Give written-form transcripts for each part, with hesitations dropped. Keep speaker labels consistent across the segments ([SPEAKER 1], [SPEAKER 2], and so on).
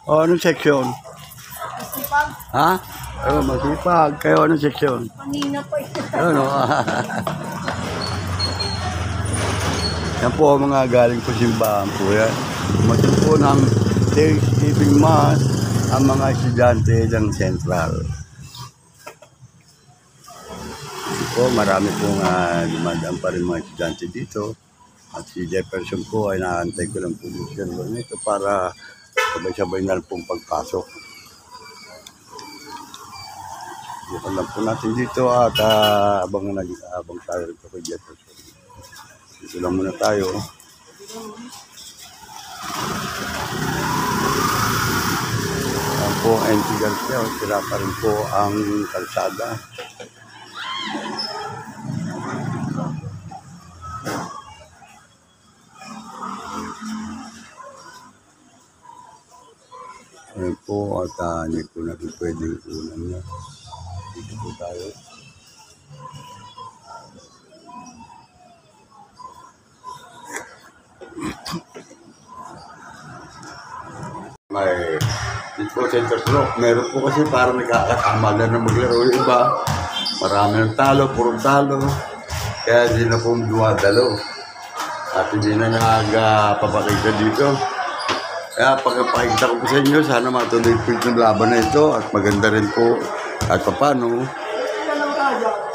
[SPEAKER 1] O, anong section?
[SPEAKER 2] Masipag.
[SPEAKER 1] Ha? Ayun, masipag. Kayo, anong section?
[SPEAKER 2] Kanina pa ito.
[SPEAKER 1] Ayun, o. Yan po ang mga galing po simbahan po yan. Masin po ng Thanksgiving Mass ang mga estudyante ng Central. Po, marami pong dumadaan pa rin mga estudyante dito. At si Jefferson po ay nakantay ko lang po dito nito para sabay-sabay na pong pagpasok. Dito lang po natin dito at abang tayo rin po kay Jefferson. Dito lang muna tayo. Yan po, NT Garcia. Sila pa rin po ang kalsada. Ayan po, at hindi po natin pwedeng unan na. Dito po tayo. May dito center stroke. Meron po kasi parang nakakatama na maglaro yung iba. Marami ng talo, puro talo. Kaya hindi na po dumadalo. At hindi na nagpapakita dito. Kaya pagpapakita ko po sa inyo, sana matuloy po itong laban na ito at maganda rin po at paano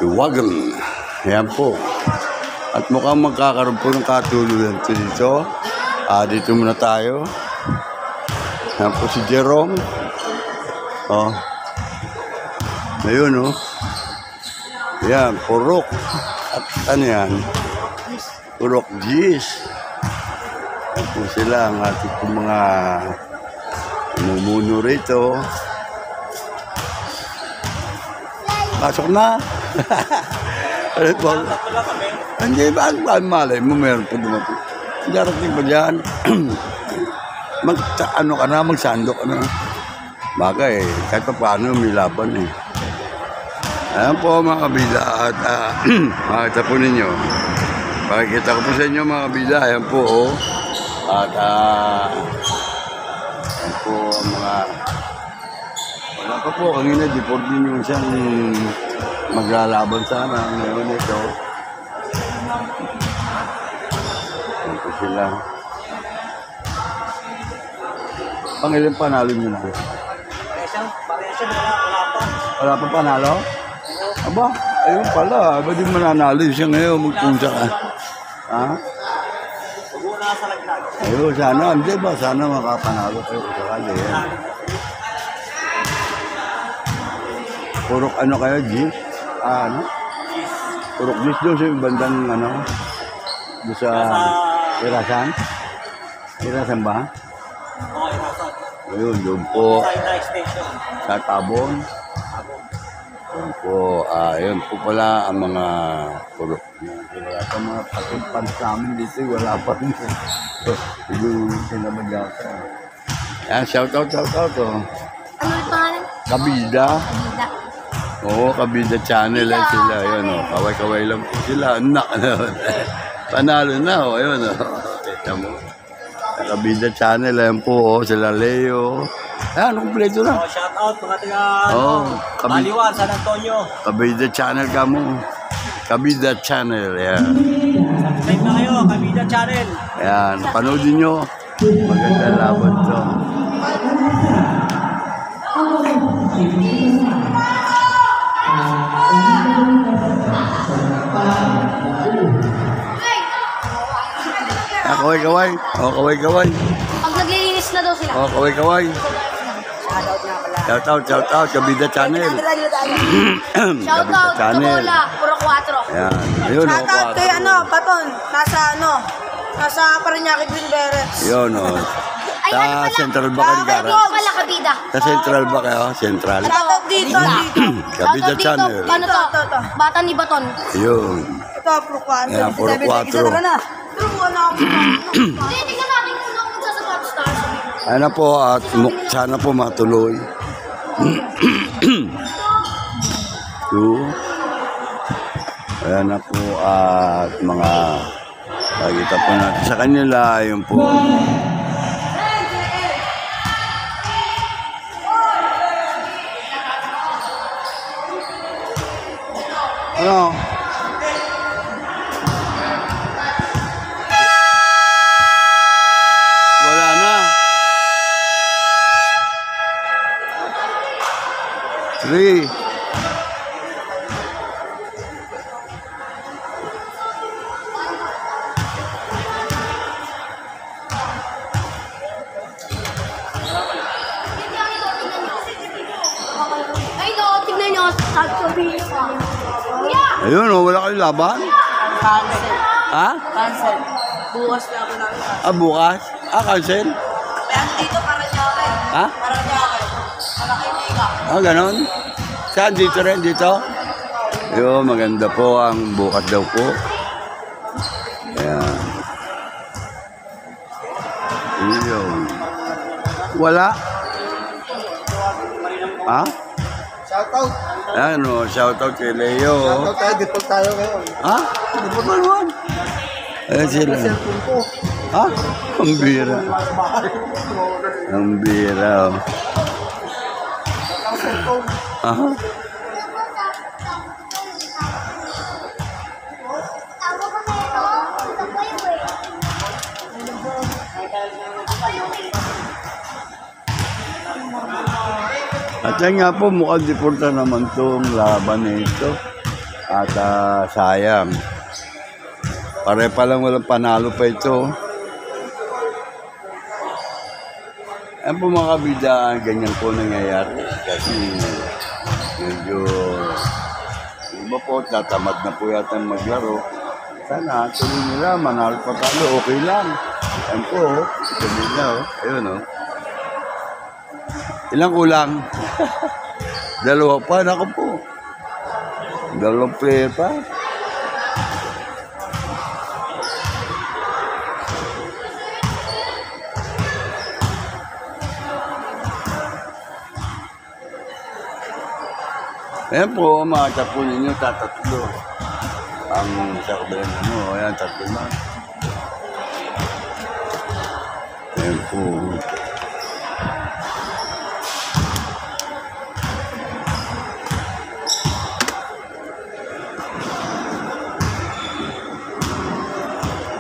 [SPEAKER 1] iwagan. Ayan po. At mukhang magkakaroon po ng katuluyan dito. Dito muna tayo. Ayan po si Jerome. Oh. Ayun, oh. Ayan, purok. At ano yan? Purok Gis. Ayan po sila ang ating po mga namumuno rito. Pasok na. Ano po? Hindi ba? Ang malay mo, meron po dumating. Darating ba dyan? Ano ka na, magsandok ka na. Bagay, kahit pa paano may laban eh. Ayan po mga kabila at makita po ninyo. Pakikita ko po sa inyo mga kabila. Ayan po oh. At ayan po ang mga wala pa po. Kanina, deport din yung siyang maglalaban sana. Ngayon ito. Ayan po sila. Pangilang panalo nyo na? Wala pa panalo? Aba, ayun pala. Ba di mananalo siya ngayon? Magpunsa ka. Ha? Ayun, sana. Hindi ba? Sana makapanalo kayo. Sakali yan. Purok ano kayo, Gis? Ano? Purok Gis doon sa bandang ano? Doon sa Irasan? Irasan ba? Ayun, doon po sa Tabon. Ayun po, ayun po pala ang mga purok. Wala pa mga patipans namin dito, wala pa rin. Yung sinamagyasa. Yan, shout out. Oh.
[SPEAKER 2] Ano yung pangalan?
[SPEAKER 1] Kabida.
[SPEAKER 2] Kabida.
[SPEAKER 1] Oo, Kabida channel eh sila. Ayun, oh, kaway-kaway lang po sila. Panalo na, oh. Ayun, oh. Kita mo. Kabida channel, ayan po, oh, sila Leo. Ayan, kompleto na.
[SPEAKER 3] Shout out mga taga
[SPEAKER 1] Baliwan,
[SPEAKER 3] San Antonio.
[SPEAKER 1] Kabida channel ka mo. Kabida channel, ayan.
[SPEAKER 3] Subscribe na kayo, Kabida channel.
[SPEAKER 1] Ayan, panoodin nyo. Maganda laban to. Kaway-kaway. Oh, kaway-kaway.
[SPEAKER 2] Pag naglilinis na daw sila.
[SPEAKER 1] Oh, kaway-kaway.
[SPEAKER 2] Shoutout nga pala.
[SPEAKER 1] Shout out, Kabida channel.
[SPEAKER 2] Shoutout, Tubola, Puro 4.
[SPEAKER 1] Ayan. Ayun, oh,
[SPEAKER 4] Shoutout kay Baton, nasa Parañaque Binberes.
[SPEAKER 1] yun, oh. Sa Central ba kayo, Gara?
[SPEAKER 2] Oo, pala Kabida.
[SPEAKER 1] Sa Central ba kayo? Central?
[SPEAKER 4] Shoutout dito.
[SPEAKER 1] Kabida channel.
[SPEAKER 2] Ano to? Bata ni Baton.
[SPEAKER 1] Yun.
[SPEAKER 4] Ito, Puro 4.
[SPEAKER 1] Ayan, puro 4.
[SPEAKER 2] Hindi, tingnan natin kung ako magsasapatos tayo.
[SPEAKER 1] Ano po, at sana po matuloy. Two. Ayan na po at mga pagkita po natin sa kanila. Ayun po. Ano? Wala na. 3.
[SPEAKER 2] Ay, no, tignan nyo. Sabi ko. Yeah!
[SPEAKER 1] Ayun, oh, wala kayong laban?
[SPEAKER 4] Cancel.
[SPEAKER 1] Ha?
[SPEAKER 4] Cancel. Bukas na ako namin.
[SPEAKER 1] Ah, bukas? Ah, cancel?
[SPEAKER 4] Kaya dito para niya ako.
[SPEAKER 1] Ha?
[SPEAKER 4] Para niya ako. Malaki mega.
[SPEAKER 1] Ah, ganon? Saan? Dito rin? Dito? Ayun, maganda po ang bukas daw po. Ayan. Ayun. Wala? Ha?
[SPEAKER 5] Shoutout.
[SPEAKER 1] Ayan, oh, shoutout kay Leo.
[SPEAKER 5] Shoutout tayo, default tayo ngayon.
[SPEAKER 1] Ha? Ano ba naman? Ayan sila.
[SPEAKER 5] Cellphone ko.
[SPEAKER 1] Ha? Ang bira. Ang bira, oh.
[SPEAKER 5] Ang cellphone.
[SPEAKER 1] Aha.
[SPEAKER 2] Tama ko na ito. Ito po yung way.
[SPEAKER 1] At yan nga po, mukhang deporta naman itong laban nito. At sayang. Pare pa lang walang panalo pa ito. Ayan po mga kabida, ganyan po nangyayari. Kasi medyo iba po, tatamad na po yata maglaro. Sana tuloy nila, manalo pa talo, okay lang. Ayan po, ito nila, ayun o. Ilang kulang? Dalawa pa, naku po. Dalawang player pa. Ayan po, mga tapo ninyo, tatatlo. Ang sa kabilang ano, ayan, tatlo na. Ayan po.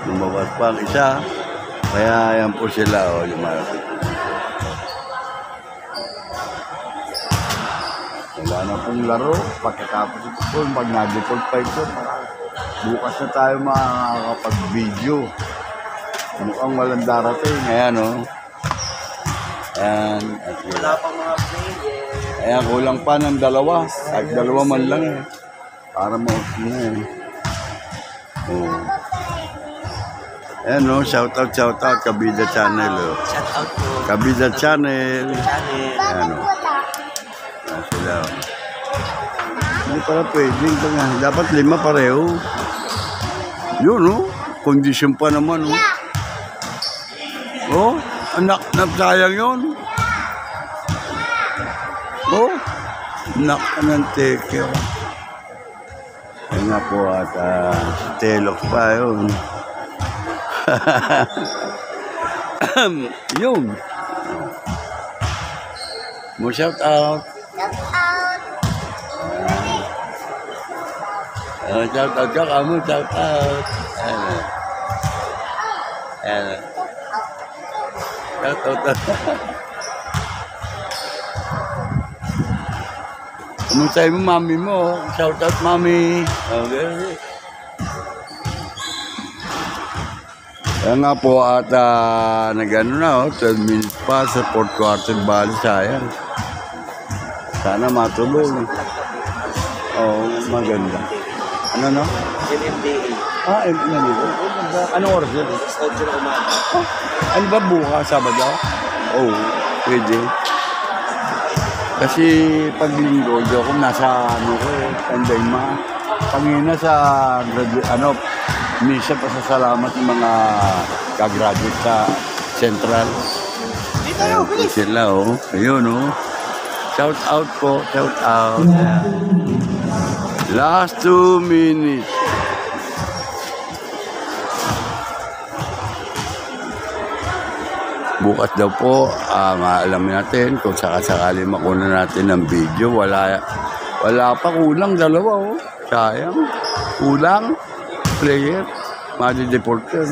[SPEAKER 1] Lumabas pa ang isa. Kaya ayan po sila, o, lumalapit. Wala na pong laro. Pagkatapos ito po, pag na-default pa ito, bukas na tayo makakapag-video. Mukhang walang darating. Ayan, o. Ayan. At
[SPEAKER 3] Wala pang mga player.
[SPEAKER 1] ayan, kulang pa ng dalawa. At dalawa man lang eh. Para maus na eh. Oh. Ayan, o. Shoutout, Kabida Channel, o.
[SPEAKER 3] Shout out po.
[SPEAKER 1] Kabida Channel.
[SPEAKER 3] Channel.
[SPEAKER 1] Ayan, o. Ayan sila, o. Hindi pala pwedeng ito nga. Dapat 5 pareho. Yun, o. Kondisyon pa naman, o. Oh, anak, sayang yun. Oh, anak ng teke. Ayun nga po at Telox pa yun. Yun. Mo shout out.
[SPEAKER 2] Shout out.
[SPEAKER 1] Shout out ka, kamu shout out. Ayan. Ayan. Shout out. Kamusta mo mami mo? Shout out mami. Okay. Kaya nga po at nag-ano na 12 minutes pa sa 4th quarter bali sayang. Sana matulong. Oo, maganda. Ano no?
[SPEAKER 3] MMDA.
[SPEAKER 1] Ah, anong oras yun?
[SPEAKER 3] 8 na umaga.
[SPEAKER 1] Ano ba bukas, Sabado? Oo, pwede. Kasi pag linggo, ako nasa Tandaima. Pangina sa misa pa sa salamat ng mga kagraduate sa Central. Ayun po sila, oh. Ayun, oh. Shout out po, shout out. Ayan. Last 2 minutes. Bukas daw po, maalamin natin kung sakasakali makuna natin ng video. Wala pa, kulang 2, oh. Sayang. Kulang. Player. Madi-deporter.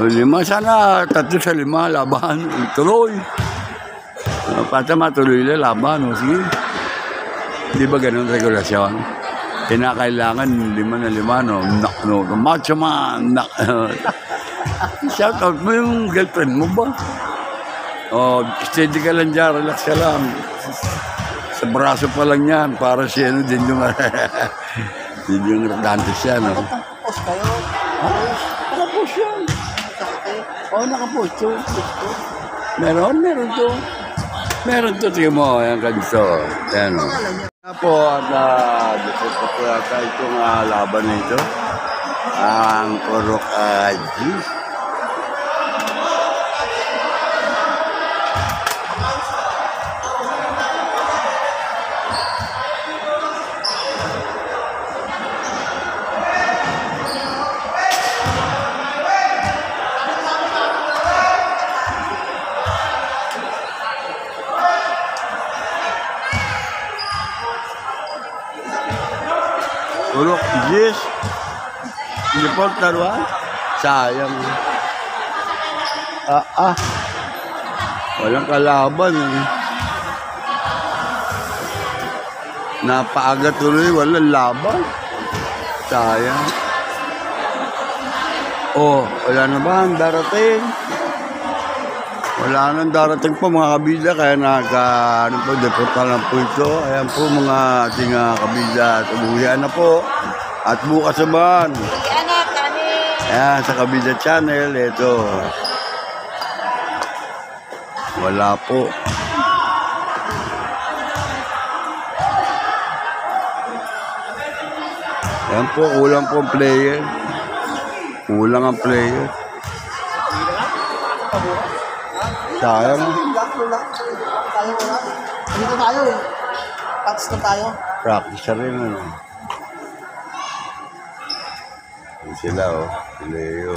[SPEAKER 1] Lima sana. 3 sa 5. Laban. Tuloy. Pata matuloy na laban. Sige. Di ba ganun regulasyon? Kinakailangan 5 na 5, no? Macho man. Shout out mo yung girlfriend mo ba? Oh, steady ka lang dyan, relax ka lang. Sa braso pa lang yan, para siya, din yung, din yung dantes yan, no?
[SPEAKER 5] Tapos kayo.
[SPEAKER 1] Nakapost yan. Oo, nakapost to. Meron to. Meron to, tingin mo, yan ganito. Yan, no? Po, at gusto ko po yata itong laban na ito. Ang Kurok G. Kurok Gis. Default tarwa. Sayang. Walang kalaban. Napaaga tuloy, walang laban. Sayang. Oh, wala na ba ang darating? Wala nang darating po mga kabida, kaya deporta lang po ito. Ayan po mga ating kabida, tumuhian na po. At bukas naman, ayan sa Kabida Channel, ito. Wala po. Ayan po, kulang po ang player. Kulang ang player. Sayang.
[SPEAKER 5] Tayo wala. Dito tayo eh. Pats na tayo.
[SPEAKER 1] Practice na rin, ano. Yan sila, oh. Si Leo.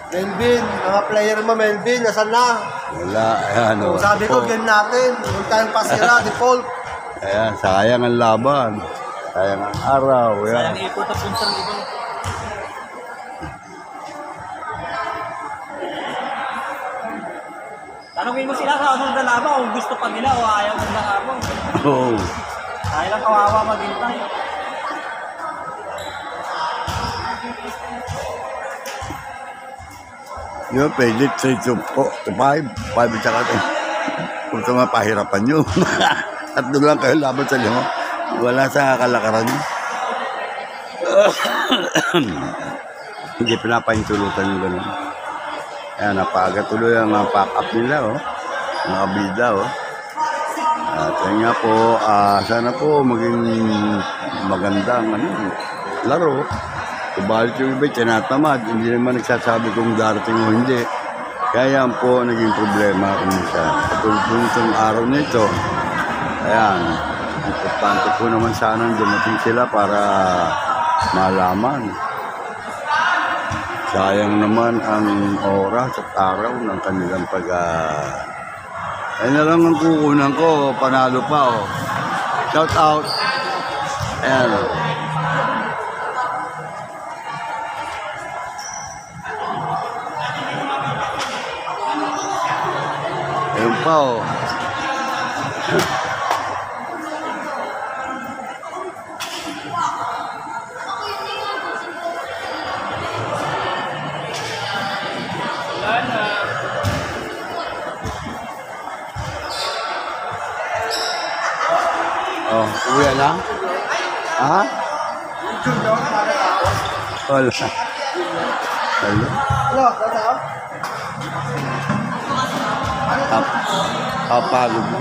[SPEAKER 5] Melvin, mga player mo Melvin, nasan na?
[SPEAKER 1] Wala, ayan, oh.
[SPEAKER 5] Sabi ko, game natin. Huwag tayong pasira, default.
[SPEAKER 1] Ayan, sayang ang laban. Sayang ang araw, yan.
[SPEAKER 3] Sayang ikot at punta ng ibang. Tanungin mo sila sa anong dalaban kung gusto pa nila o ayaw ng lahabang.
[SPEAKER 1] Oh.
[SPEAKER 3] Kaya lang kawawa maghintay.
[SPEAKER 1] Yun, pwede 3 to 5. 5 at saka 10. Kung ito nga pahirapan nyo. At doon lang kayo laban sa lima. Wala sa kalakaran nyo. Hindi pinapahintulutan yung gano'n. Ayan, napaaga tuloy ang pack-up nila, oh. Mga kabida, oh. At yun nga po, sana po maging magandang laro. Subalit yung iba, tinatamad. Hindi naman nagsasabi kung darating o hindi. Kaya yan po naging problema kung minsan. Katulad po nitong araw na ito, ayan, importante po naman sana dumating sila para malaman. Sayang naman ang oras at araw ng kanilang Ayun na lang ang kukunan ko, panalo pa, oh. Shout out. Ayan, oh. Ayun pa, oh. Oh, uwi na? Ha? Wala. Wala.
[SPEAKER 5] Ano? Ano?
[SPEAKER 1] Kapagod mo.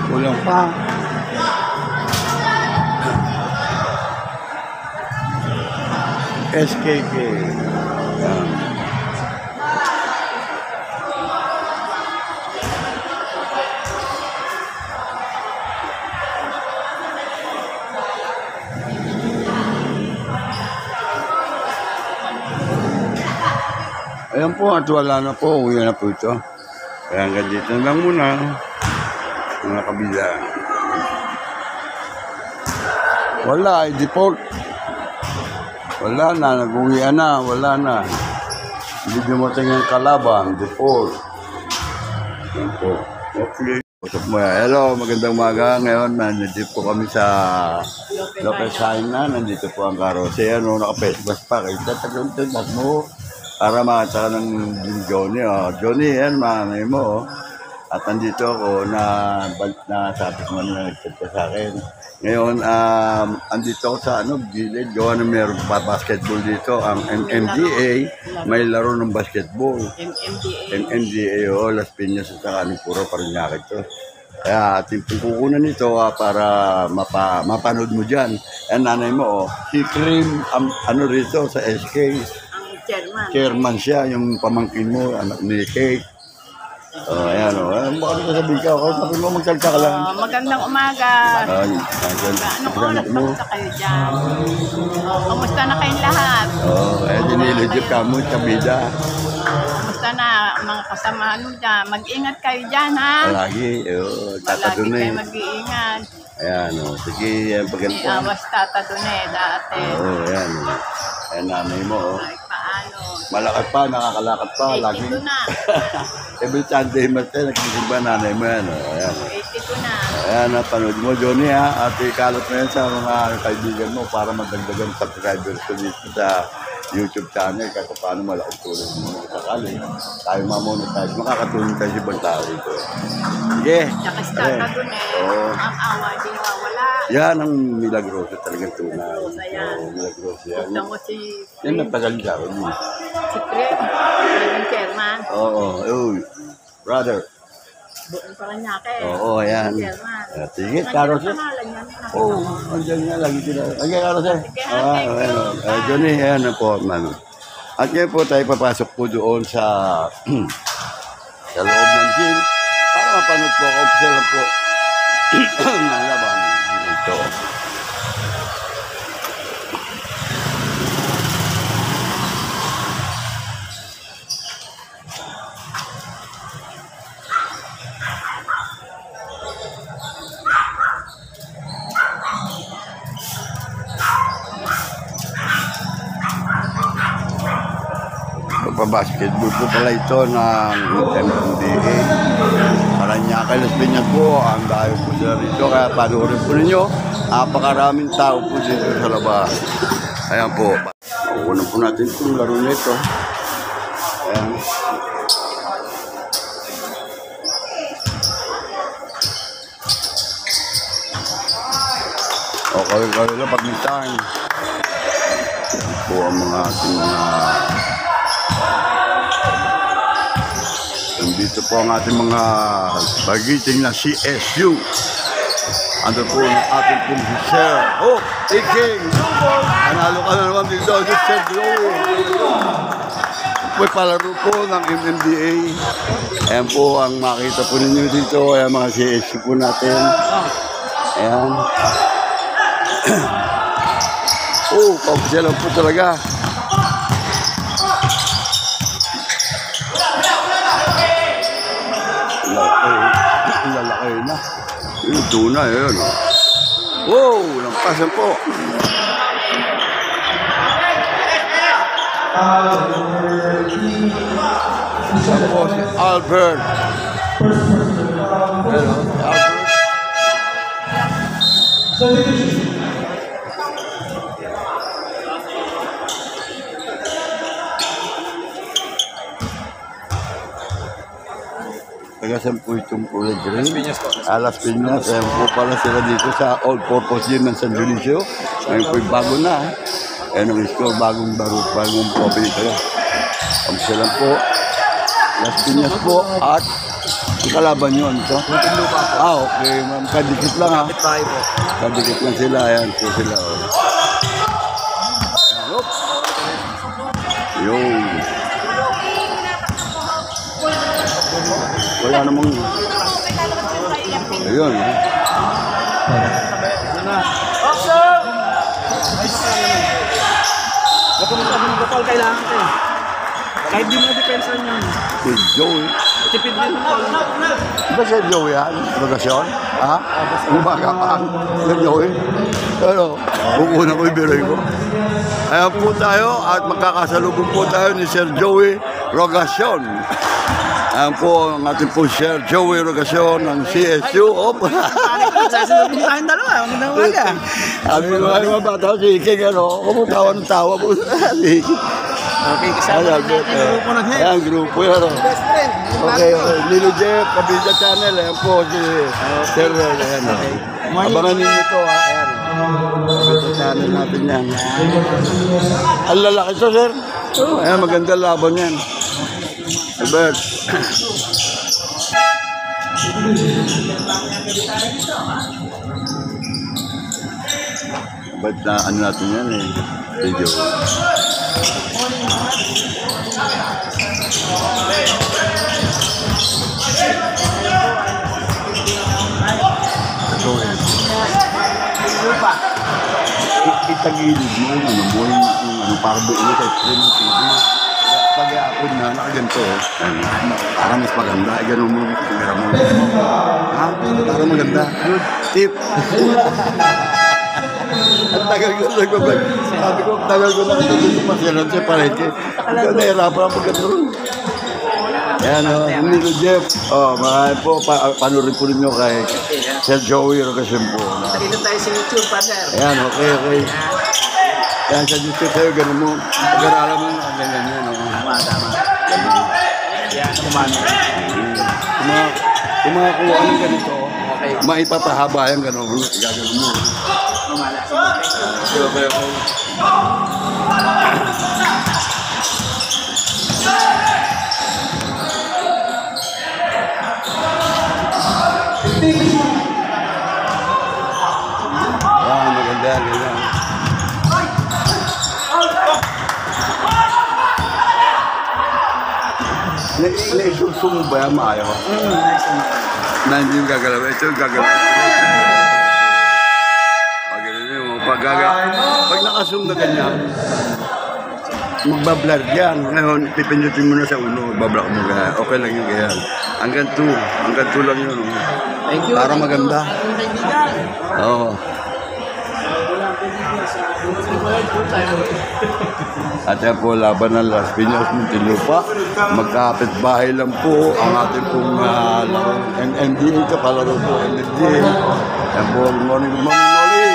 [SPEAKER 1] Kulang pa. SKK. Yan. Ayan po, at wala na po. Uwi na po ito. Kaya hanggang dito lang muna, mga kabila. Wala, default. Wala na, nag-uwian na, wala na. Hindi dumating ang kalaban, default. Yan po. Okay. Usap mo yan. Hello, magandang umaga. Ngayon, nandito po kami sa Lopez Haina. Nandito po ang karose. Ano, naka-Facebook pa. Kaya tatlong mo para makita ng Johnny. Oh. Johnny, yan, manay mo. Oh. At nandito ako na sabi ko na nag-chat sa akin. Ngayon, andito ako sa gilid. Gawa na meron pa basketball dito. Ang MMDA, may laro ng basketball. MMDA, Las Piñas at saka puro Parañaque ito. Kaya ating kukunan nito para mapanood mo dyan. Yan nanay mo, si Krim, rito sa SK.
[SPEAKER 4] Chairman.
[SPEAKER 1] Chairman siya, yung pamangkin mo, anak ni Kate. Ayan o. Baka dito sabihin ka ako, sabi mo magsalita ka lang.
[SPEAKER 4] Magandang umaga.
[SPEAKER 1] Ay,
[SPEAKER 4] Anong oras pa kayo dyan? Kumusta na kayong lahat?
[SPEAKER 1] dinilidip ka mo sa bida.
[SPEAKER 4] Kumusta na mga kasamahan mo dyan? Mag-ingat kayo dyan, ha?
[SPEAKER 1] Lagi,
[SPEAKER 4] Palagi
[SPEAKER 1] tatadunay.
[SPEAKER 4] kayo mag-iingat.
[SPEAKER 1] Ayan o. Sige, paganda.
[SPEAKER 4] Iawas tatadunay dati.
[SPEAKER 1] Ayan o. Ayan nanay mo o.
[SPEAKER 4] Ay, paano?
[SPEAKER 1] Malakad pa, nakakalakad pa. Lagi.
[SPEAKER 4] 82 na.
[SPEAKER 1] Every Sunday, nagsisimba nanay mo yan o. Ayan o.
[SPEAKER 4] 82 na.
[SPEAKER 1] Ayan, panood mo, Johnny, ha? At ikalot mo yan sa mga kaibigan mo para madagdagan subscribers ko dito sa YouTube channel. Kahit paano malaking tulong mo. Sakali, tayo mamonetize. Makakatulong tayo sa ibang tao dito. Sige.
[SPEAKER 4] Tsaka sa tatadunay.
[SPEAKER 1] Oo.
[SPEAKER 4] Ang awa, di nawawala.
[SPEAKER 1] Yan ang milagroso talagang tunay.
[SPEAKER 4] Ayan.
[SPEAKER 1] Milagroso yan.
[SPEAKER 4] Gusto mo si
[SPEAKER 1] Yan ang tagal sa akin.
[SPEAKER 4] Krim, naging chairman.
[SPEAKER 1] Oo. Uy, brother.
[SPEAKER 4] Buong Parañaque.
[SPEAKER 1] Oo, ayan.
[SPEAKER 4] Chairman.
[SPEAKER 1] Sige, Carlos.
[SPEAKER 4] Pangalan yan.
[SPEAKER 1] Oo, andyan nga lagi sila. Ay, Carlos. Johnny, ayan na po, man. At ngayon po tayo papasok po doon sa loob ng gym para mapanood po, official lang po ng laban ito. Basketball po pala ito ng MMDA. Parañaque, Las Piñas po. Ang dahil po sila rito. Kaya panoorin po ninyo. Napakaraming tao po dito sa labas. Ayan po. Uunan po natin itong laro nito. Ayan. O kawin-kawin lang pagmintahan. Ayan po ang mga ating dito po ang ating mga bagiting na CSU. Ando po ang ating pong si Sir. Oh, Iking! Panalo ka na naman dito. Si Sir Glow. May palaro po ng MMDA. Ayan po ang makita po ninyo dito. Ayan mga CSU po natin. Ayan. Oh, paupsya lang po talaga. Lalaki na. Yung tuna, yun. Wow! Lampasan po. Isa po si Albert. Hello, Albert. Tagasan po itong kulay green. Las Piñas. Ayan po pala sila dito sa All Purpose Gym ng San Dionisio. Ngayon po bago na. Ayan ang score, bagong open ito. Ang sila po. Las Piñas po at ang kalaban nyo. Ano ito? Okay. Kadikit lang ha. Kadikit lang sila. Ayan po sila. Ayan. Yung. Wala namang... Ayun.
[SPEAKER 3] Huwag ka magsabi ng kapal, kailangan ko. Kahit di mo depensa niyan.
[SPEAKER 1] Si Joey.
[SPEAKER 3] Tipid din po.
[SPEAKER 1] Ba si Joey yan? Rogasyon? Ha? Umaga pa. Si Joey? Ano? Bukuna ko yung biroy ko. Ayan po tayo at magkakasalubong po tayo ni Sir Joey Rogasyon. Ayan po ang ating po Sir Joey Rogasyon ng CSU.
[SPEAKER 5] Sasalubong tayong dalawa. Magandang umaga.
[SPEAKER 1] Sabi ko ay mga bata, si King, ano? Kumutawa ng tawa po. Si King.
[SPEAKER 5] Okay, kasama
[SPEAKER 1] Ayan,
[SPEAKER 5] natin yung grupo ng head.
[SPEAKER 1] Ayan, grupo yan. Oh.
[SPEAKER 5] Best friend.
[SPEAKER 1] Okay, okay. Lilo Jeff, Kabida Channel. Ayan po si Sir. Ayan, oh. Abangan ninyo ito, ha. Ayan. Kabida Channel natin yan. Ang lalaki ito, sir. Ayan, maganda laban yan. Albert. Ba't na ano natin yan eh? Video. Itagilid mo ano, para buo sa stream ng TV. Pag-i-upload na, nakaganto. Para mas maganda, gano'n mo yung camera mo. Ha? Para maganda. Good tip. Ang tagal ko nagbablog. Sabi ko, ang tagal ko nakatulog sa pasyalan siya palengke. Nahirapan ako gano'n. Ayan o, Nilo Jeff. Marami po, panurin po ninyo kay Sir Joey Rogasyon po.
[SPEAKER 5] Dito tayo sa YouTube, partner.
[SPEAKER 1] Ayan, okay. Ayan, sa YouTube kayo, gano'n mo. Pag-aralan mo, ganyan yun.
[SPEAKER 5] Tama. Yan, kumano.
[SPEAKER 1] Kung makakuha ng ganito, maipapahaba yung gano'n. Gagano'n mo. Okay. Ayan, maganda. Naisusong ba yan maayaw? Na hindi yung gagalaw. Ito yung gagalaw. Pag nakasum na ganyan, magbablur yan. Ngayon, pipindutin mo na sa uno, bablock mo ganyan. Okay lang yung ganyan. Hanggang 2 lang yun.
[SPEAKER 5] Thank you.
[SPEAKER 1] Para maganda. Oo. At yan po, laban ng Las Piñas, Muntinlupa. Magkapit bahay lang po ang ating pong NMDA, kapalaro po, NMDA. Yan po, good morning, Noli.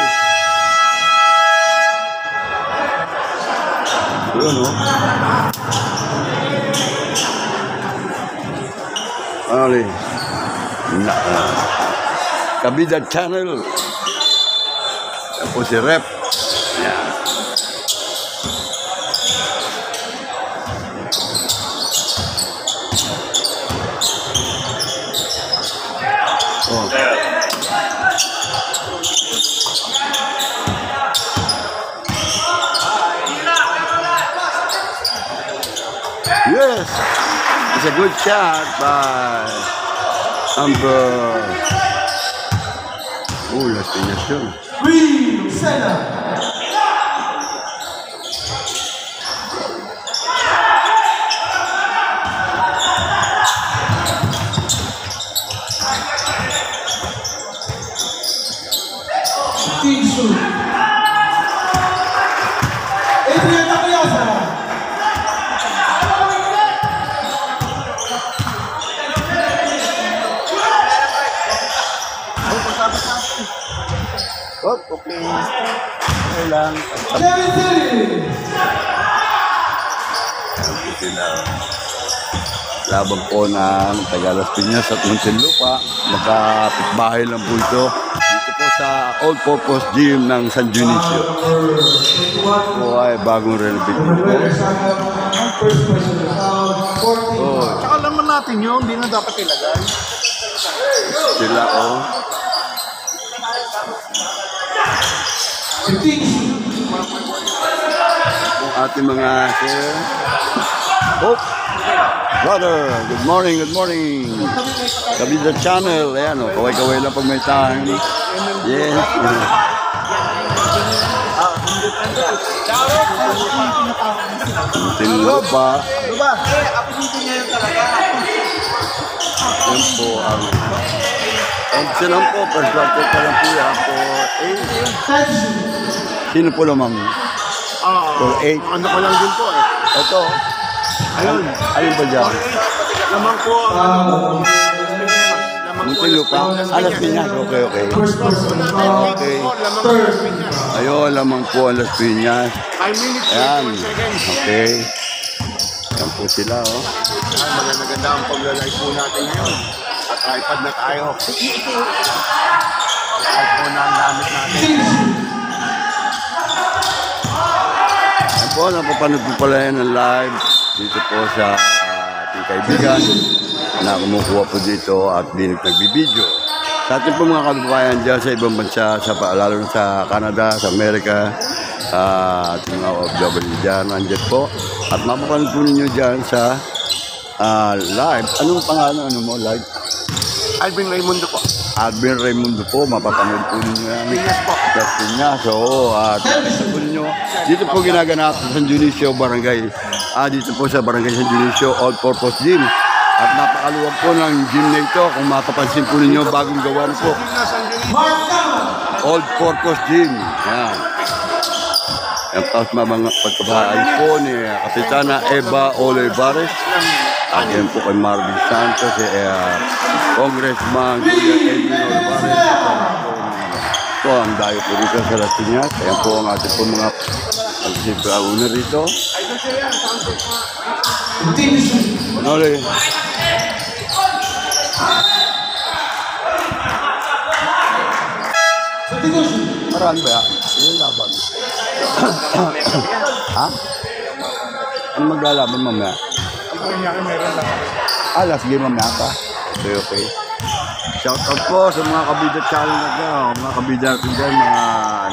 [SPEAKER 1] Yun, no? Noli. Kabida Channel. Yan po si Rep. Yan. Oh. Yes, it's a good shot by Amber. Oh, Las Piñas yun. Okay. Okay lang. Labang po ng Tagalas Piñas at Muntinlupa. Magkapitbahay lang po ito. Dito po sa All Purpose Gym ng San Dionisio. Po ay bagong renovate po.
[SPEAKER 5] Tsaka naman natin yun, hindi na dapat ilagay.
[SPEAKER 1] Sila Ang ating mga sir. Brother, good morning. Kabida Channel, ayan kaway-kaway lang pag may time. Yes. Muntinlupa.
[SPEAKER 5] Diba? Ako dito niya yung talaga.
[SPEAKER 1] Yan po ang... Ang silang po, first batch pa lang po yan po. Sino po lamang? For 8.
[SPEAKER 6] Ano ko lang din po eh.
[SPEAKER 1] Ito.
[SPEAKER 6] Ayun.
[SPEAKER 1] Ayun ba dyan?
[SPEAKER 6] Lamang po.
[SPEAKER 1] Muntinlo pa? Alas Piñas. Okay. Okay. Ayun, lamang po Alas Piñas.
[SPEAKER 6] 5 minutes.
[SPEAKER 1] Ayan. Okay. Ayan po sila, oh.
[SPEAKER 6] Maganda ang paglalay po natin ngayon. At iPad na tayo. iPhone na ang gamit natin.
[SPEAKER 1] Ayan po, napapanood po pala yan ng live dito po sa ating kaibigan na kumukuha po dito at nagbibideo. Sa ating po mga kababayan dyan sa ibang bansa, lalo na sa Canada, sa Amerika, ating mga OFW dyan, andyan po. At mapapanood po ninyo dyan sa live. Anong pangalan? Ano mo? Live?
[SPEAKER 6] Alvin Raimundo po.
[SPEAKER 1] Alvin Raimundo po, mapapanood po ninyo yan.
[SPEAKER 6] Piñas po.
[SPEAKER 1] Sa Piñas, oo. At dito po ninyo, dito po ginaganap sa San Dionisio Barangay. Dito po sa Barangay San Dionisio All Purpose Gym. At napakaluwag po ng gym na ito. Kung mapapansin po ninyo, bagong gawa na po. All Purpose Gym. Yan. Yan tapos mga pagkabahay po ni Kapitana Eva Olivares. At yan po kay Marvin Santos, Congressman Julia Edwin Olivares. Ito ang dayo po rito sa Las Piñas. Ayan po ang ating po mga una rito. Manoli. Marami ba yan? Yung laban. Ha? Ano maglalaban mamaya? Last game mamaya pa. Okay. Shout out po sa mga kabida channel natin, mga kabida natin dyan, mga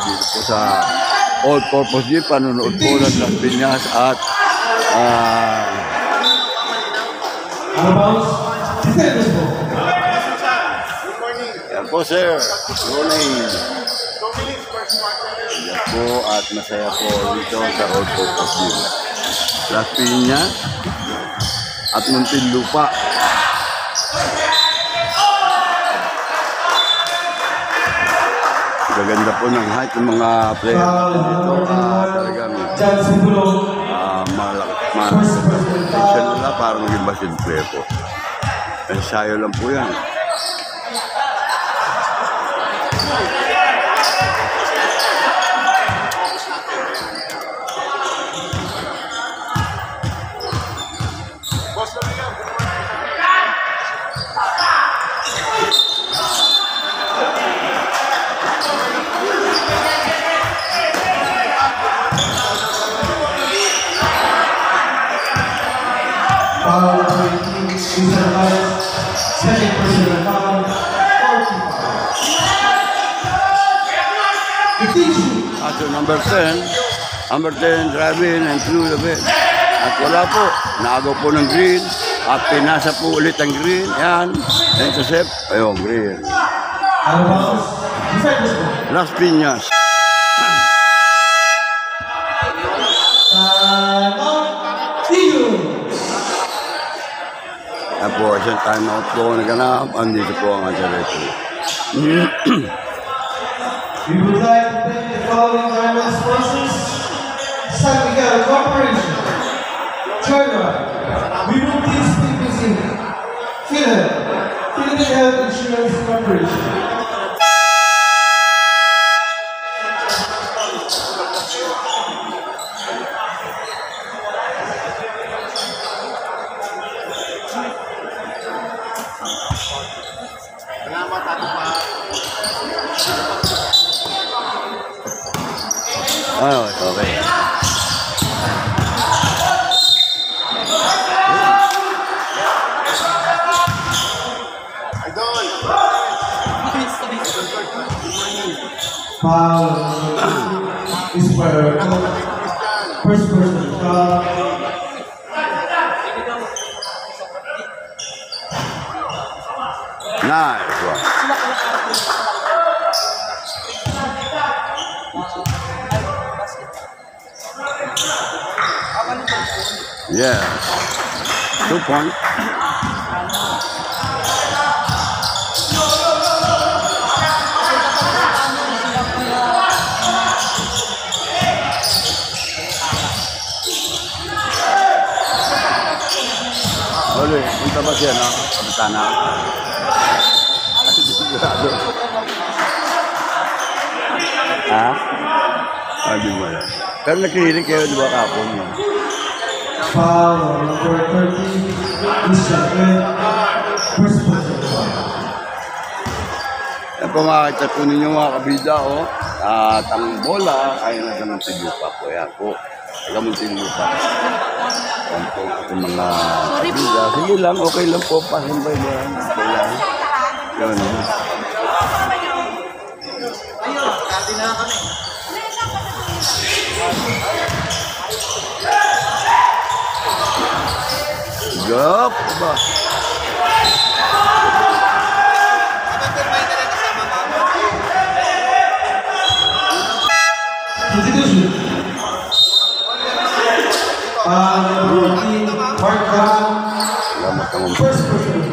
[SPEAKER 1] dito po sa All Purpose Gym, panonood po ng Las Piñas at yan po sir, morning. Yan po at masaya po dito sa All Purpose Gym. Las Piñas at Muntinlupa. Gaganda po ng height ng mga player natin dito. Talagang potential nila para maging basketball player po. Ensayo lang po yan.
[SPEAKER 7] Second personal foul, 45.
[SPEAKER 1] At number 10 driving and through the bed. At wala po, naagaw po ng green at pinasa po ulit ang green. Yan, intercept, ayun, green.
[SPEAKER 7] Out of bounds, defenders ball.
[SPEAKER 1] Las Piñas.
[SPEAKER 7] Time out, Eagle.
[SPEAKER 1] Yan po, isang time out po naganap. Andito po ang atleta.
[SPEAKER 7] We would like to thank the following diamond sponsors: San Miguel Corporation, Joyride, We Will Teach People's Inc., PhilHealth, Philippine Health Insurance Corporation.
[SPEAKER 1] Okay.
[SPEAKER 7] Foul is for first person foul.
[SPEAKER 1] Nice one. Yes. 2 points. kasi ano, kapitana. Sigurado. Ha? Di mo alam. Pero nakikinig kayo, di ba, kapon mo?
[SPEAKER 7] Foul on number 30, Christian Ed. First person.
[SPEAKER 1] Yan po makakita po ninyo mga kabida, oh. At ang bola ay nasa Muntinlupa po. Yan po. Taga Muntinlupa. Yan po yung mga kabida. Sige lang, okay lang po. Pasin ba yan? Okay lang. Yun. Gap! Ba?
[SPEAKER 7] Institution. Number 14, Mark Gahan.
[SPEAKER 1] Salamat naman po.
[SPEAKER 7] First person.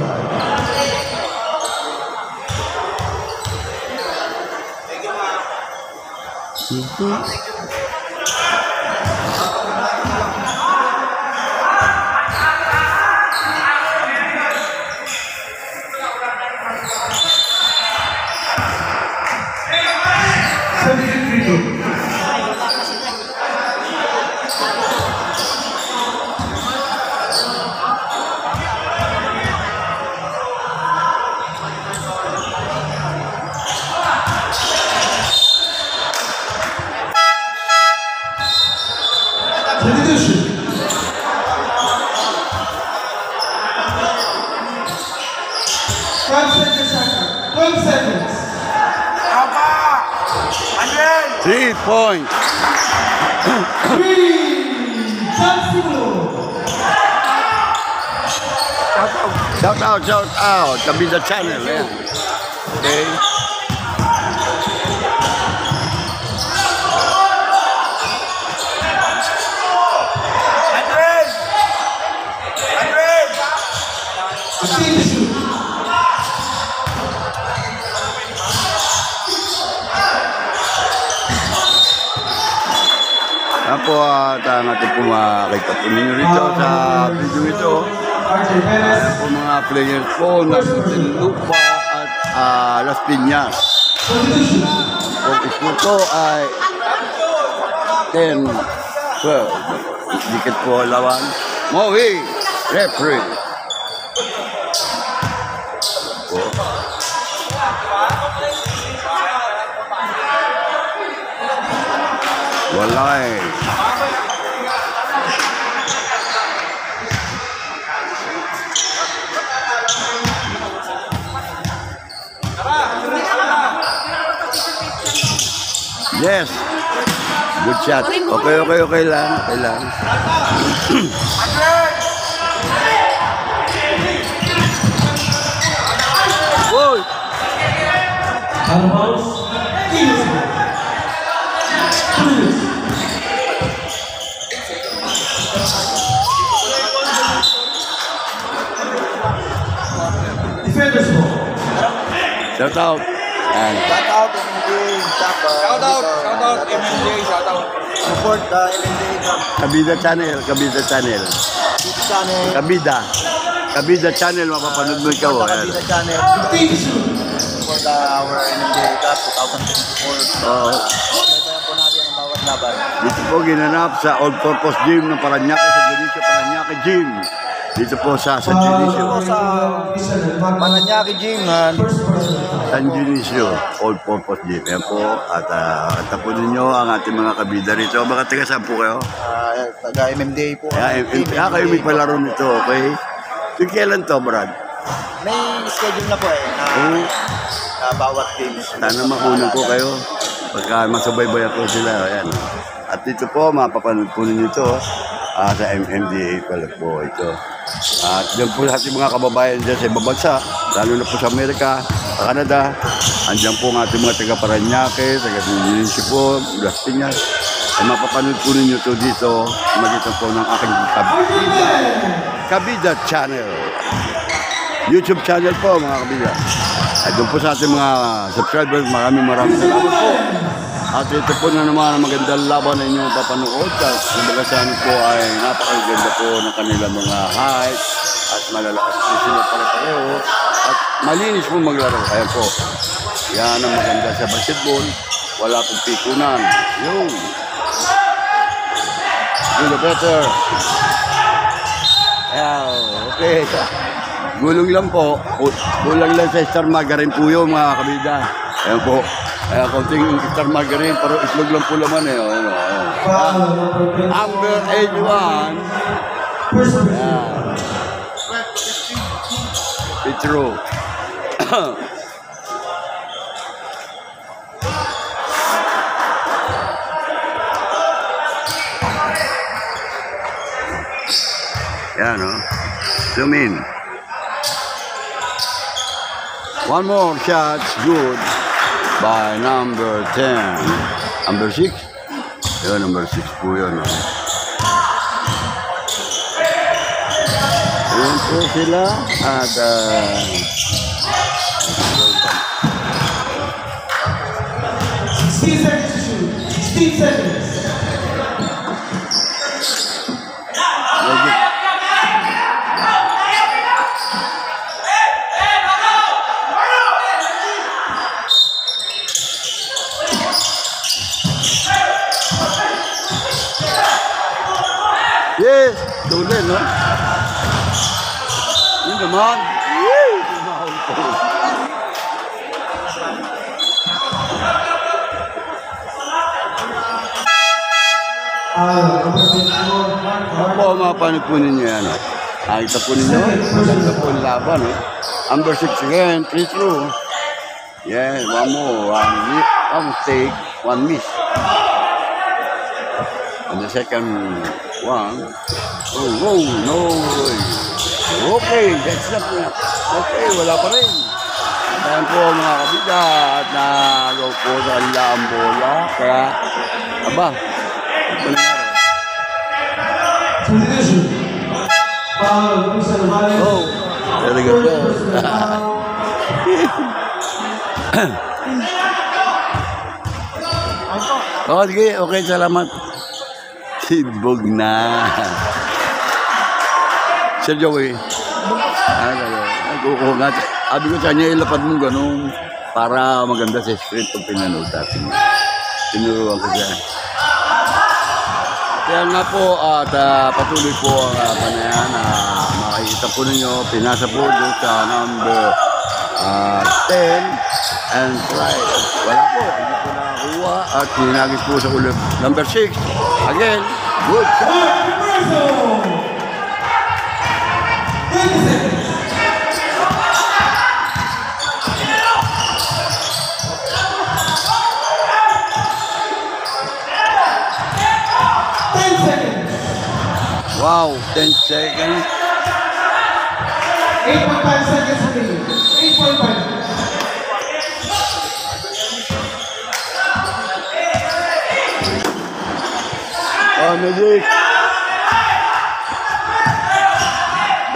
[SPEAKER 7] Substitution. 12 seconds.
[SPEAKER 1] 3 points.
[SPEAKER 7] 3.
[SPEAKER 1] Shout out. Kabida Channel. Yan. Okay. Yan po at ang ating po makakita po ninyo rito sa video ito. Yan po mga players po ng Muntinlupa at Las Piñas. Ang score po ay 10-12. Dikit po lawan. Mowi, referee. Po. Wala eh. Yes. Good shot. Okay lang. Okay lang. Boy.
[SPEAKER 7] Defenders ball.
[SPEAKER 1] Shout out. And
[SPEAKER 5] Shout out, MJ. Shout out, MJ. Shout out. Support the MJ
[SPEAKER 1] Kabida Channel.
[SPEAKER 5] channel.
[SPEAKER 1] Kabida Channel. Mapapanood mo ikaw. Ayan.
[SPEAKER 5] Kabida channel. For our MJ Cup 2024. Sabayan po natin ang bawat laban.
[SPEAKER 1] Dito po ginanap sa All Purpose Gym ng Paranaque, sa Dionisio Paranaque Gym. Dito po sa San Dionisio.
[SPEAKER 5] Paranaque Gym.
[SPEAKER 1] San Dionisio, All Purpose Gym. Yan po. At tapunin nyo ang ating mga kabida rito. Baka taga saan po kayo?
[SPEAKER 5] Taga MMDA po.
[SPEAKER 1] Kayo may palaro nito, okay? So, kailan to, Brad?
[SPEAKER 5] May schedule na po na bawat teams.
[SPEAKER 1] Sana makunan ko kayo. Pagka masubaybay ako sila. Ayan. At dito po, mapapanood po ninyo ito. Sa MMDA pala po ito. At dyan po sa ating mga kababayan dyan sa ibang bansa, lalo na po sa Amerika, sa Canada, andyan po ang ating mga taga Paranaque, taga Dionisio po, Las Piñas. Ay mapapanood po ninyo ito dito, magitan po ng aking Kabida Channel. YouTube channel po mga kabida. At doon po sa ating mga subscribers, maraming salamat po. At ito po na naman ang magandang laban na inyong papanood. At nabagasan po ay napakaganda po ng kanilang mga height. At malalakas po sila para pareho. At malinis po maglaro. Ayan po. Yan ang maganda sa basketball. Wala pong pikunan. Yun. Gulo better. Ayan. Okay. Gulong lang po. Kulang lang sa Star Margarine po yun mga kabida. Ayan po. Kaya konting Star Margarine, pero itlog lang po laman eh. Ayan, ayan.
[SPEAKER 7] Foul number 24.
[SPEAKER 1] Amber 81.
[SPEAKER 7] First person.
[SPEAKER 1] Ayan. Petro. Yan, no? Zoom in. One more shot, good, by number 10. Number 6? Yun, number 6 po yun, no? Ayan po sila, at
[SPEAKER 7] 16 seconds to shoot. 16 seconds.
[SPEAKER 1] yes, tuloy, no? Yun naman. Yee! Tumahol po.
[SPEAKER 7] Number 24, Mark
[SPEAKER 1] Ako, mapanood po ninyo yan. Nakita po ninyo, maganda po ang laban. Number 6 again, 3 through. Yeah, one more. One mistake, one miss. And the second one, oh, no way. Okay, that's not enough. Okay, wala pa rin. Ayan po mga kabida at nagaw po sa kanila ang bola. Kaya, aba, ito nangyari.
[SPEAKER 7] Subdivision. Foul, Luis Alvarez.
[SPEAKER 1] Oh, very good.
[SPEAKER 7] First person foul.
[SPEAKER 1] Oh, sige, okay, salamat. Sibog na. Sir Joey. Nagkukuha nga. Sabi ko sa kanya, ilapad mo ganun para maganda sa script pag pinanood natin. Tinuruan ko siya. Kaya nga po, at patuloy po ang panayan. Makikita po ninyo, pinasa po doon sa number 10 and try. Wala po, hindi po nakakuha at hinagis po sa ulit. Number 6, again, good shot. Wow, 10 seconds.
[SPEAKER 7] 8.5 seconds remaining. 8.5.
[SPEAKER 1] Oh, magic.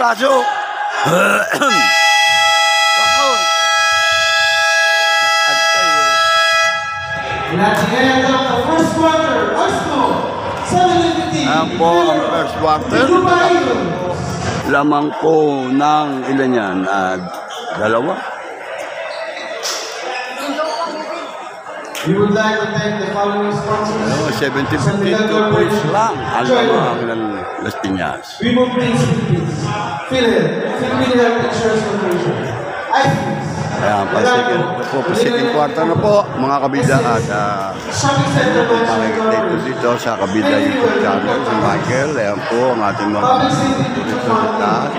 [SPEAKER 1] Baso.
[SPEAKER 7] And at the end of the first quarter, our score, 7-15.
[SPEAKER 1] Ayan po ang first quarter. Lamang po ng ilan yan? Dalawa.
[SPEAKER 7] We would like to thank the following sponsors.
[SPEAKER 1] 70-52 points lang. Alam ng Las Piñas.
[SPEAKER 7] We move things with peace. Philippine Health Insurance Corporation. IFIS.
[SPEAKER 1] Ayan, second quarter na po, mga kabida. At
[SPEAKER 7] Shopping Center
[SPEAKER 1] makikita po dito sa kabida YouTube channel si Michael. Ayan po ang ating mga dito sa taas.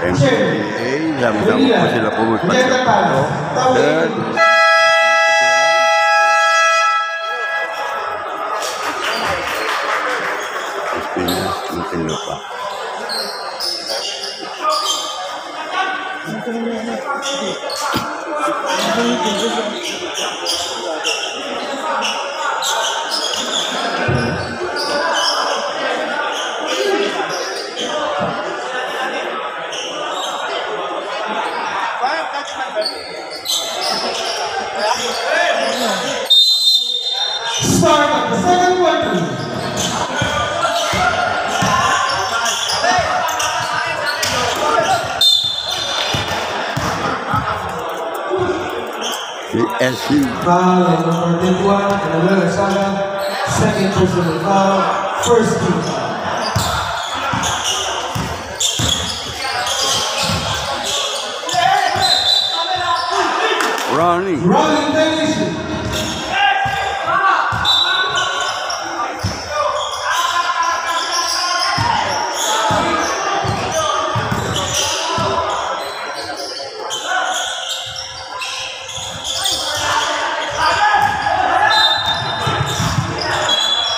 [SPEAKER 1] MPA. Sama-sama po sila pumunta sa third. Pinas, Muntinlupa.
[SPEAKER 7] start of the second quarter.
[SPEAKER 1] CSU.
[SPEAKER 7] Foul on number 21, Emanuel Saga. Second personal foul. First team foul.
[SPEAKER 1] Running.
[SPEAKER 7] Running technician.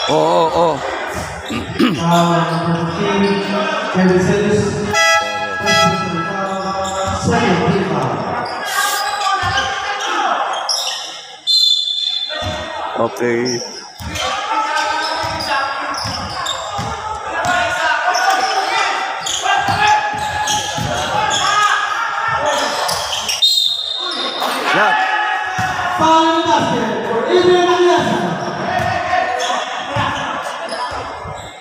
[SPEAKER 1] Oh.
[SPEAKER 7] Foul number 15, Kevin Silis. First personal foul. Second team foul.
[SPEAKER 1] Okay. Shot.
[SPEAKER 7] Foul basket for Adrian Aliasa.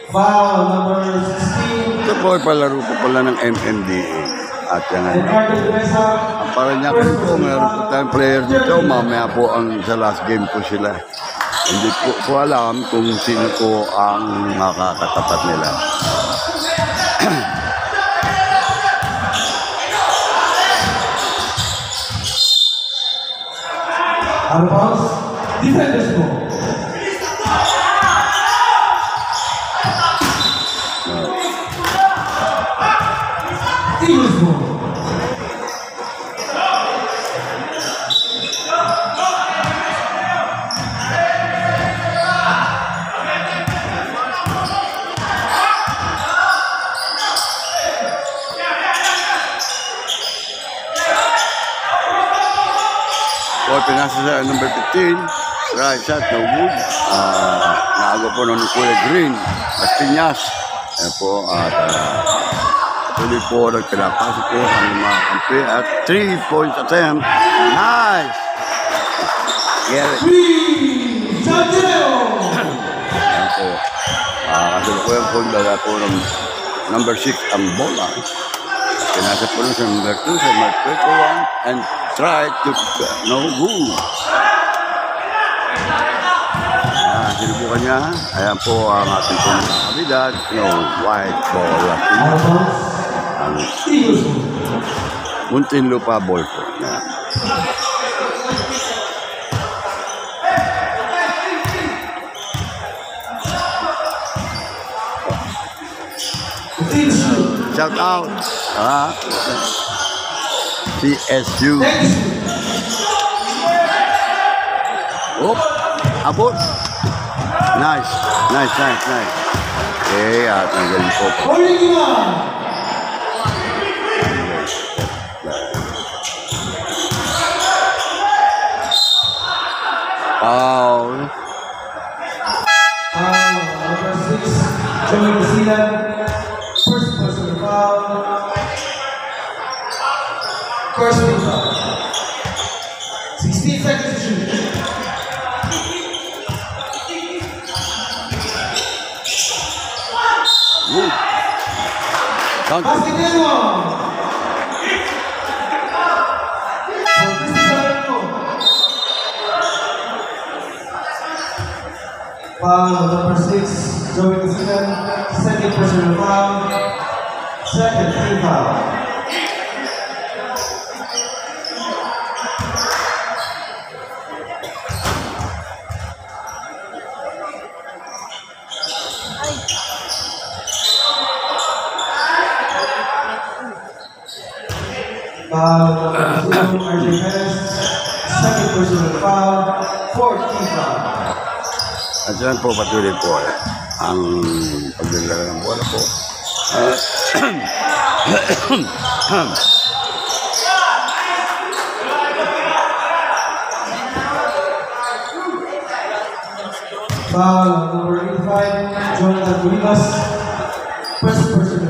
[SPEAKER 7] Foul number 16,
[SPEAKER 1] Ito po ay palaro po pala ng MMDA. At yan ang
[SPEAKER 7] Ricardo de Mesa.
[SPEAKER 1] para niya po, meron po tayong player dito. Mamaya po ang sa last game po sila. Hindi po alam kung sino po ang makakatapat nila.
[SPEAKER 7] Out of bounds. Defenders ball. Eagles ball.
[SPEAKER 1] O, pinasa sa number 15. Right shot, no good. Naago po ng kulay green. At Piñas. Ayan po. At tuloy po nagpinapasok po ang mga kampi. At 3-point attempt. Nice! Garrett.
[SPEAKER 7] Santiago.
[SPEAKER 1] Ayan po. Kasalukuyan po dala po ng number 6 ang bola. Pinasa po sa number 2 sa number 21 and try to no good. Sinubukan niya. Ayan po ang ating pumakabilad. No white ball.
[SPEAKER 7] Out of bounds.
[SPEAKER 1] Ang
[SPEAKER 7] Eagles ball.
[SPEAKER 1] Muntinlupa ball po. Ayan.
[SPEAKER 7] Team shoot.
[SPEAKER 1] Shout out. CSU.
[SPEAKER 7] Next.
[SPEAKER 1] Oop. Abot. Nice. Okay, at nagaling po.
[SPEAKER 7] Original.
[SPEAKER 1] Foul.
[SPEAKER 7] Foul number 6, Joey Messina. First personal foul. First team foul. 16 seconds to shoot.
[SPEAKER 1] Good. Count.
[SPEAKER 7] Basket in one. For Christopher Arno. Foul number 6, Joey Messina. Second personal foul. Second team foul. Foul number 2, RJ Perez. Second personal foul. Fourth team foul.
[SPEAKER 1] At yan po patuloy po ang pagdala ng bola po.
[SPEAKER 7] Foul number 85, Jonathan Rivas. First personal